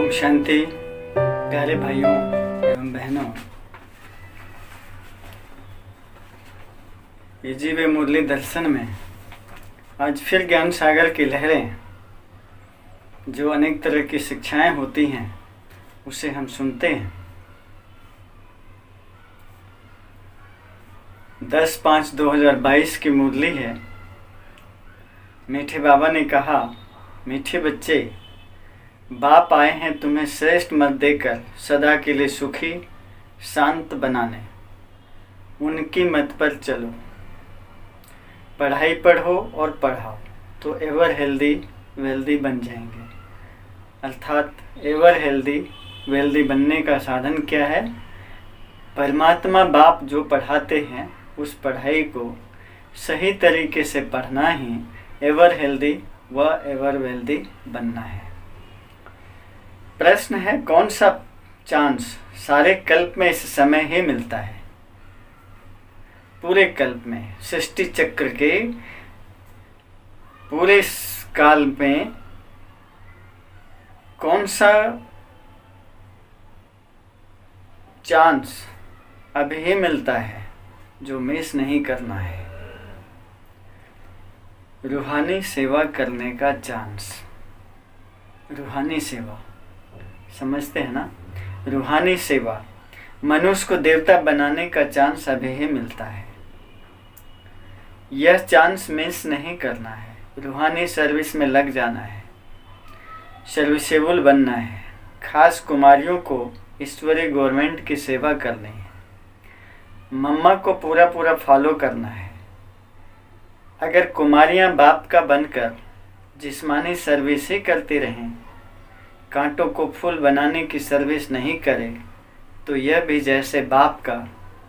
ओम शांति। प्यारे भाइयों एवं बहनों, ये जीवे मुरली दर्शन में आज फिर ज्ञान सागर की लहरें, जो अनेक तरह की शिक्षाएं होती हैं, उसे हम सुनते हैं। 10/5/2022 की मुरली है। मीठे बाबा ने कहा, मीठे बच्चे, बाप आए हैं तुम्हें श्रेष्ठ मत देकर सदा के लिए सुखी शांत बनाने। उनकी मत पर चलो, पढ़ाई पढ़ो और पढ़ाओ तो एवर हेल्दी वेल्दी बन जाएंगे। अर्थात एवर हेल्दी वेल्दी बनने का साधन क्या है? परमात्मा बाप जो पढ़ाते हैं उस पढ़ाई को सही तरीके से पढ़ना ही एवर हेल्दी व एवर वेल्दी बनना है। प्रश्न है, कौन सा चांस सारे कल्प में इस समय ही मिलता है? पूरे कल्प में, सृष्टि चक्र के पूरे काल में कौन सा चांस अभी ही मिलता है जो मिस नहीं करना है? रूहानी सेवा करने का चांस। रूहानी सेवा समझते हैं ना? रूहानी सेवा, मनुष्य को देवता बनाने का चांस अभी ही मिलता है। यह चांस मिस नहीं करना है। रूहानी सर्विस में लग जाना है, सर्विसेबल बनना है। खास कुमारियों को ईश्वरीय गवर्नमेंट की सेवा करनी है। मम्मा को पूरा फॉलो करना है। अगर कुमारियां बाप का बनकर जिस्मानी सर्विस ही करती रहें, कांटों को फूल बनाने की सर्विस नहीं करे, तो यह भी जैसे बाप का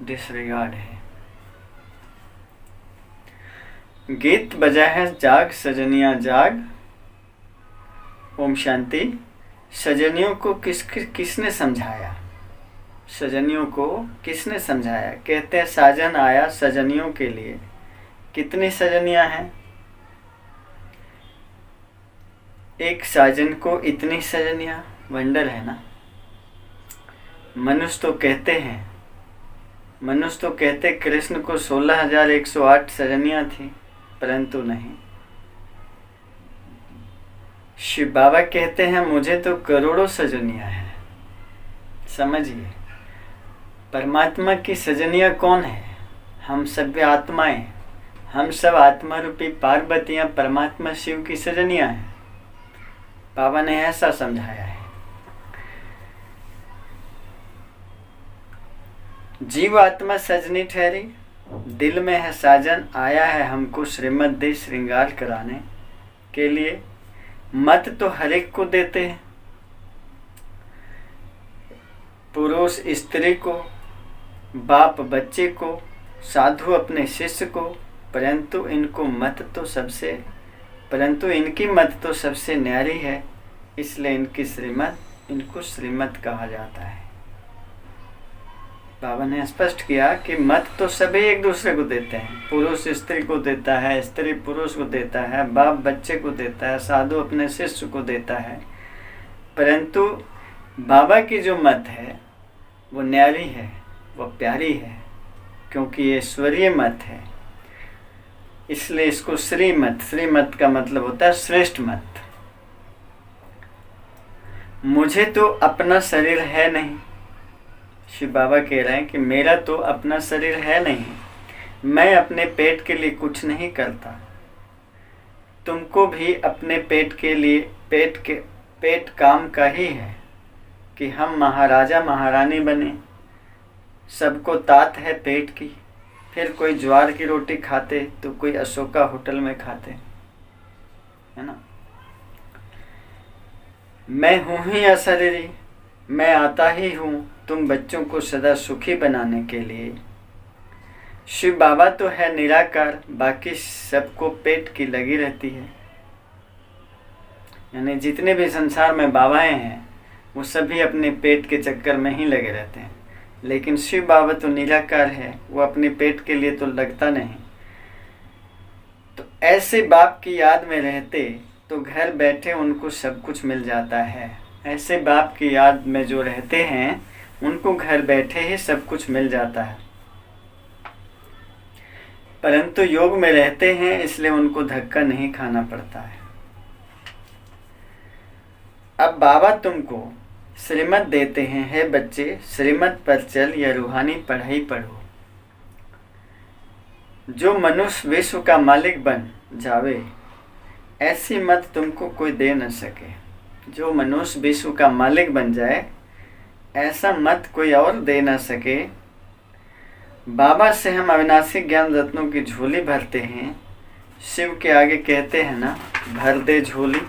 डिसरिगार्ड है। गीत बजा है, जाग सजनिया जाग। ओम शांति। सजनियों को किसने समझाया? सजनियों को किसने समझाया? कहते हैं साजन आया सजनियों के लिए। कितनी सजनियां हैं? एक साजन को इतनी सजनियां, वंडर है ना। मनुष्य तो कहते कृष्ण को 16,108 सजनियां थी, परंतु नहीं। शिव बाबा कहते हैं मुझे तो करोड़ों सजनियां हैं। समझिए, परमात्मा की सजनियां कौन है? हम सब आत्माएं, हम सब आत्मा रूपी पार्वतियां परमात्मा शिव की सजनियां हैं। बाबा ने ऐसा समझाया है। जीव आत्मा सजनी ठहरी, दिल में है साजन, आया है हमको श्रीमत दे श्रृंगार कराने के लिए। मत तो हर एक को देते हैं, पुरुष स्त्री को, बाप बच्चे को, साधु अपने शिष्य को, परंतु इनकी मत तो सबसे न्यारी है, इसलिए इनको श्रीमत कहा जाता है। बाबा ने स्पष्ट किया कि मत तो सभी एक दूसरे को देते हैं। पुरुष स्त्री को देता है, स्त्री पुरुष को देता है, बाप बच्चे को देता है, साधु अपने शिष्य को देता है, परंतु बाबा की जो मत है वो न्यारी है, वो प्यारी है, क्योंकि ये ईश्वरीय मत है, इसलिए इसको श्रीमत। श्रीमत का मतलब होता है श्रेष्ठ मत। मुझे तो अपना शरीर है नहीं। शिव बाबा कह रहे हैं कि मेरा तो अपना शरीर है नहीं, मैं अपने पेट के लिए कुछ नहीं करता। तुमको भी अपने पेट के लिए पेट काम का ही है कि हम महाराजा महारानी बने। सबको तात है पेट की। फिर कोई ज्वार की रोटी खाते तो कोई अशोका होटल में खाते, है ना। मैं हूँ ही अशरीरी, मैं आता ही हूँ तुम बच्चों को सदा सुखी बनाने के लिए। शिव बाबा तो है निराकार, बाकी सबको पेट की लगी रहती है। यानी जितने भी संसार में बाबाएं हैं वो सभी अपने पेट के चक्कर में ही लगे रहते हैं, लेकिन शिव बाबा तो निराकार है, वो अपने पेट के लिए तो लगता नहीं। तो ऐसे बाप की याद में रहते तो घर बैठे उनको सब कुछ मिल जाता है। ऐसे बाप की याद में जो रहते हैं उनको घर बैठे ही सब कुछ मिल जाता है, परंतु योग में रहते हैं इसलिए उनको धक्का नहीं खाना पड़ता है। अब बाबा तुमको श्रीमत देते हैं, हे बच्चे श्रीमत पर चल या रूहानी पढ़ाई पढ़ो। जो मनुष्य विश्व का मालिक बन जावे ऐसी मत तुमको कोई दे न सके। जो मनुष्य विश्व का मालिक बन जाए ऐसा मत कोई और दे न सके। बाबा से हम अविनाशी ज्ञान रत्नों की झोली भरते हैं। शिव के आगे कहते हैं ना, भर दे झोली।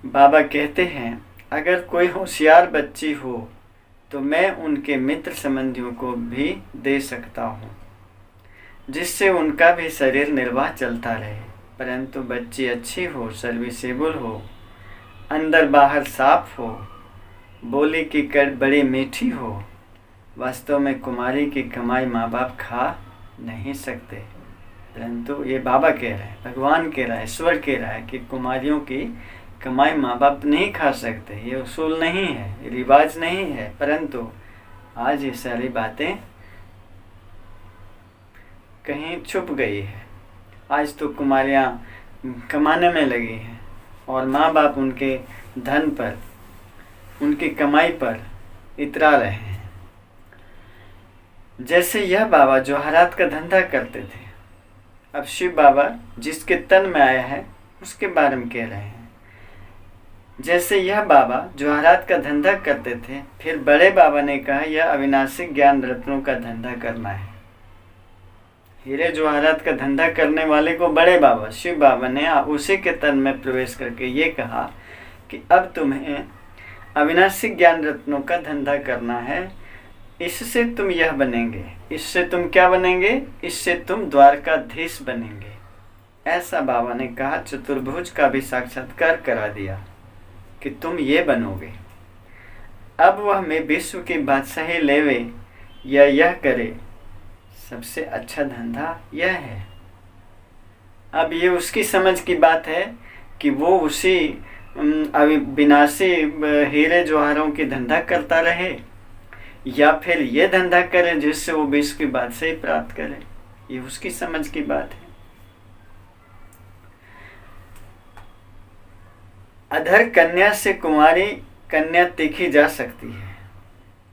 बाबा कहते हैं अगर कोई होशियार बच्ची हो तो मैं उनके मित्र संबंधियों को भी दे सकता हूँ, जिससे उनका भी शरीर निर्वाह चलता रहे। परंतु बच्ची अच्छी हो, सर्विसेबल हो, अंदर बाहर साफ हो, बोली की कर बड़ी मीठी हो। वास्तव में कुमारी की कमाई माँ बाप खा नहीं सकते, परंतु ये बाबा कह रहे हैं, भगवान कह रहा है, ईश्वर कह रहा है कि कुमारियों की कमाई माँ बाप नहीं खा सकते। ये उसूल नहीं है, ये रिवाज नहीं है, परंतु आज ये सारी बातें कहीं छुप गई है। आज तो कुमारियाँ कमाने में लगी हैं और माँ बाप उनके धन पर, उनकी कमाई पर इतरा रहे हैं। जैसे यह बाबा जवाहरात का धंधा करते थे, अब शिव बाबा जिसके तन में आया है उसके बारे में कह रहे हैं। जैसे यह बाबा जवाहरात का धंधा करते थे, फिर बड़े बाबा ने कहा यह अविनाशी ज्ञान रत्नों का धंधा करना है। हीरे जवाहरात का धंधा करने वाले को बड़े बाबा शिव बाबा ने उसी के तन में प्रवेश करके ये कहा कि अब तुम्हें अविनाशी ज्ञान रत्नों का धंधा करना है। इससे तुम यह बनेंगे, इससे तुम क्या बनेंगे, इससे तुम द्वारकाधीश बनेंगे। ऐसा बाबा ने कहा, चतुर्भुज का भी साक्षात्कार करा दिया कि तुम ये बनोगे। अब वह मैं विश्व की बादशाही लेवे या यह करे, सबसे अच्छा धंधा यह है। अब ये उसकी समझ की बात है कि वो उसी अविनाशी हीरे जवाहरों की धंधा करता रहे या फिर ये धंधा करे जिससे वो विश्व की बादशाही प्राप्त करे। ये उसकी समझ की बात है। अधर कन्या से कुंवारी कन्या तीखी जा सकती है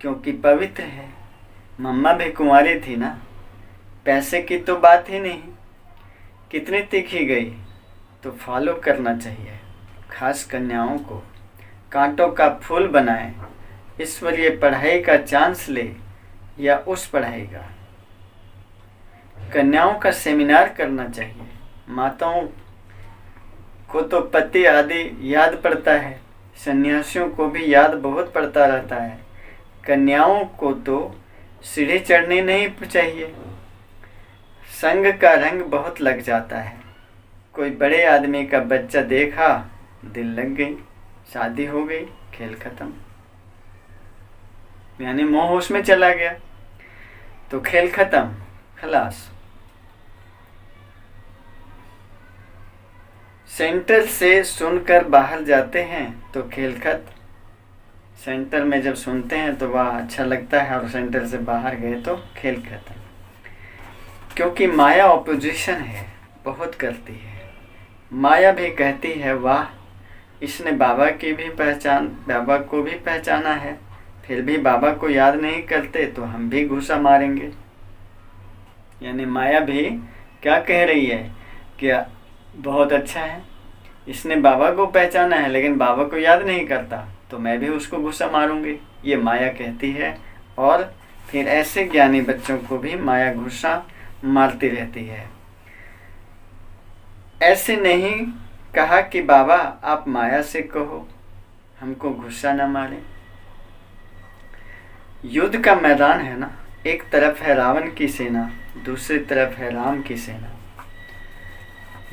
क्योंकि पवित्र है। मम्मा भी कुंवारी थी ना, पैसे की तो बात ही नहीं, कितनी तीखी गई। तो फॉलो करना चाहिए। खास कन्याओं को कांटों का फूल बनाए, ईश्वरीय पढ़ाई का चांस ले या उस पढ़ाई का। कन्याओं का सेमिनार करना चाहिए। माताओं को तो पति आदि याद पड़ता है, सन्यासियों को भी याद बहुत पड़ता रहता है। कन्याओं को तो सीढ़ी चढ़नी नहीं चाहिए। संग का रंग बहुत लग जाता है। कोई बड़े आदमी का बच्चा देखा, दिल लग गई, शादी हो गई, खेल खत्म। यानी मोह उसमें चला गया तो खेल खत्म, खलास। सेंटर से सुनकर बाहर जाते हैं तो खेल खत्म। सेंटर में जब सुनते हैं तो वह अच्छा लगता है और सेंटर से बाहर गए तो खेल खत्म। क्योंकि माया ऑपोजिशन है, बहुत करती है। माया भी कहती है वाह, इसने बाबा की भी पहचान, बाबा को भी पहचाना है, फिर भी बाबा को याद नहीं करते तो हम भी घुसा मारेंगे। यानी माया भी क्या कह रही है कि बहुत अच्छा है, इसने बाबा को पहचाना है लेकिन बाबा को याद नहीं करता तो मैं भी उसको घुसा मारूंगी, ये माया कहती है। और फिर ऐसे ज्ञानी बच्चों को भी माया घुसा मारती रहती है। ऐसे नहीं कहा कि बाबा आप माया से कहो, हमको गुस्सा न मारे। युद्ध का मैदान है ना, एक तरफ है रावण की सेना, दूसरी तरफ है राम की सेना।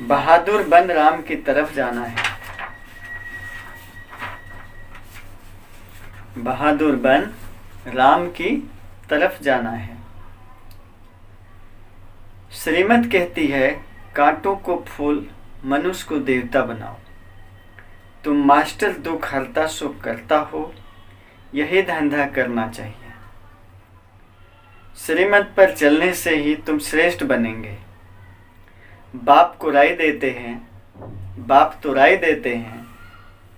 बहादुर बन राम की तरफ जाना है। बहादुर बन राम की तरफ जाना है। श्रीमत कहती है कांटों को फूल मनुष्य को देवता बनाओ। तुम मास्टर दुख हरता सुख करता हो, यही धंधा करना चाहिए। श्रीमत पर चलने से ही तुम श्रेष्ठ बनेंगे। बाप को राय देते हैं, बाप तो राय देते हैं,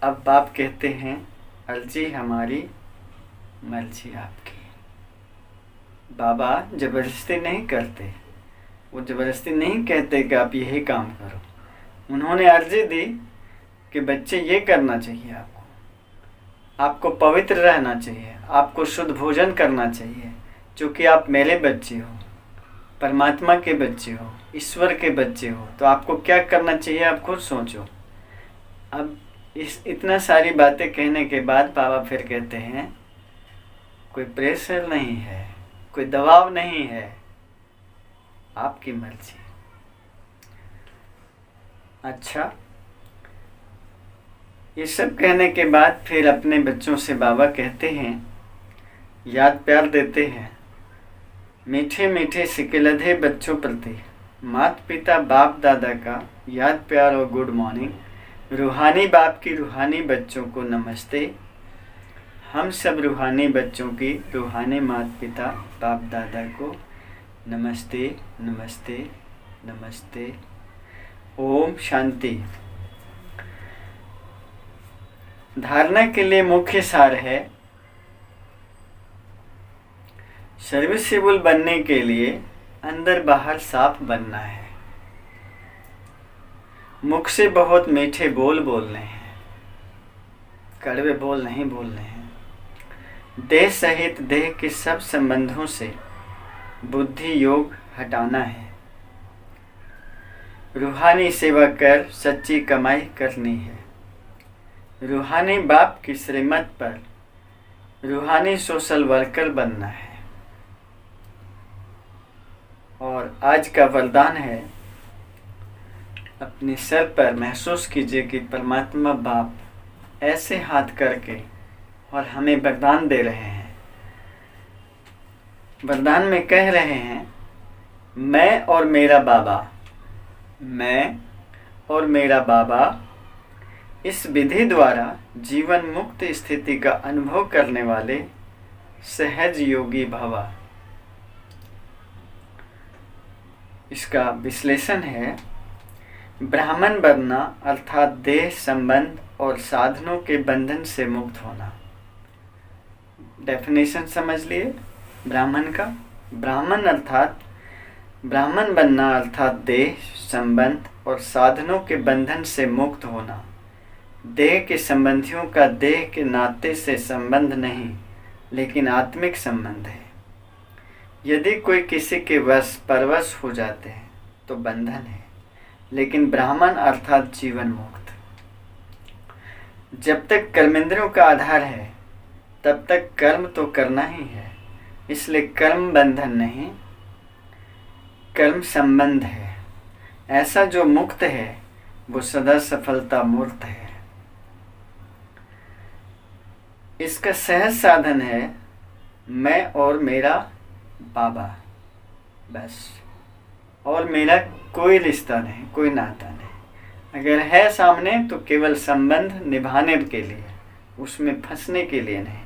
अब बाप कहते हैं अर्जी हमारी मर्जी आपकी। बाबा जबरदस्ती नहीं करते, वो जबरदस्ती नहीं कहते कि आप यही काम करो। उन्होंने अर्जी दी कि बच्चे ये करना चाहिए, आपको पवित्र रहना चाहिए, आपको शुद्ध भोजन करना चाहिए, क्योंकि आप मेरे बच्चे हो, परमात्मा के बच्चे हो, ईश्वर के बच्चे हो। तो आपको क्या करना चाहिए आप खुद सोचो। अब इतना सारी बातें कहने के बाद बाबा फिर कहते हैं कोई प्रेशर नहीं है, कोई दबाव नहीं है, आपकी मर्जी। अच्छा, ये सब कहने के बाद फिर अपने बच्चों से बाबा कहते हैं, याद प्यार देते हैं, मीठे मीठे सिकलधे बच्चों प्रति माता पिता बाप दादा का याद प्यार और गुड मॉर्निंग। रूहानी बाप की रूहानी बच्चों को नमस्ते। हम सब रूहानी बच्चों की रूहानी माता पिता बाप दादा को नमस्ते नमस्ते नमस्ते। ओम शांति। धारणा के लिए मुख्य सार है, सर्विसेबल बनने के लिए अंदर बाहर साफ बनना है। मुख से बहुत मीठे बोल बोलने हैं, कड़वे बोल नहीं बोलने हैं। देह सहित देह के सब संबंधों से बुद्धि योग हटाना है। रूहानी सेवा कर सच्ची कमाई करनी है। रूहानी बाप की श्रीमत पर रूहानी सोशल वर्कर बनना है। और आज का वरदान है, अपने सर पर महसूस कीजिए कि परमात्मा बाप ऐसे हाथ करके और हमें वरदान दे रहे हैं। वरदान में कह रहे हैं, मैं और मेरा बाबा, मैं और मेरा बाबा इस विधि द्वारा जीवन मुक्त स्थिति का अनुभव करने वाले सहज योगी भवा। इसका विश्लेषण है, ब्राह्मण बनना अर्थात देह संबंध और साधनों के बंधन से मुक्त होना। डेफिनेशन समझ लिए ब्राह्मण का। ब्राह्मण बनना अर्थात देह संबंध और साधनों के बंधन से मुक्त होना। देह के संबंधियों का देह के नाते से संबंध नहीं, लेकिन आत्मिक संबंध है। यदि कोई किसी के वश परवश हो जाते हैं तो बंधन है, लेकिन ब्राह्मण अर्थात जीवन मुक्त। जब तक कर्मेंद्रियों का आधार है तब तक कर्म तो करना ही है, इसलिए कर्म बंधन नहीं, कर्म संबंध है। ऐसा जो मुक्त है वो सदा सफलता मूर्त है। इसका सहज साधन है, मैं और मेरा बाबा, बस। और मेरा कोई रिश्ता नहीं, कोई नाता नहीं। अगर है सामने तो केवल संबंध निभाने के लिए, उसमें फंसने के लिए नहीं।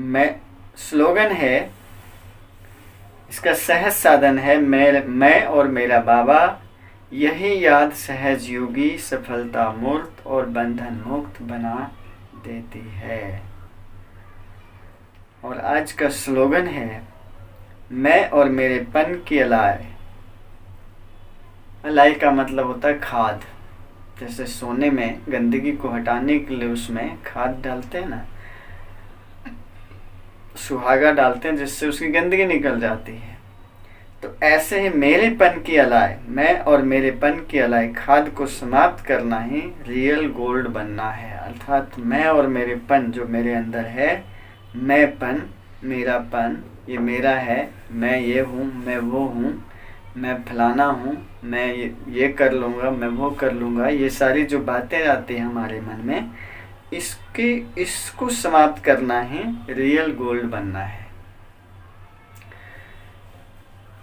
मैं स्लोगन है, इसका सहज साधन है, मैं और मेरा बाबा, यही याद सहज योगी सफलता मूर्त और बंधन मुक्त बना देती है। और आज का स्लोगन है, मैं और मेरे पन की अलाई। अलाई का मतलब होता है खाद। जैसे सोने में गंदगी को हटाने के लिए उसमें खाद डालते हैं ना, सुहागा डालते हैं जिससे उसकी गंदगी निकल जाती है। तो ऐसे ही मेरेपन की अलाई, मैं और मेरेपन की अलाई खाद को समाप्त करना ही रियल गोल्ड बनना है। अर्थात मैं और मेरेपन जो मेरे अंदर है, मैंपन, मेरापन, ये मेरा है, मैं ये हूँ, मैं वो हूँ, मैं फलाना हूँ, मैं ये कर लूँगा, मैं वो कर लूँगा, ये सारी जो बातें आती हैं हमारे मन में, इसको समाप्त करना ही रियल गोल्ड बनना है।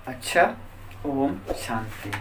अच्छा, ओम शांति।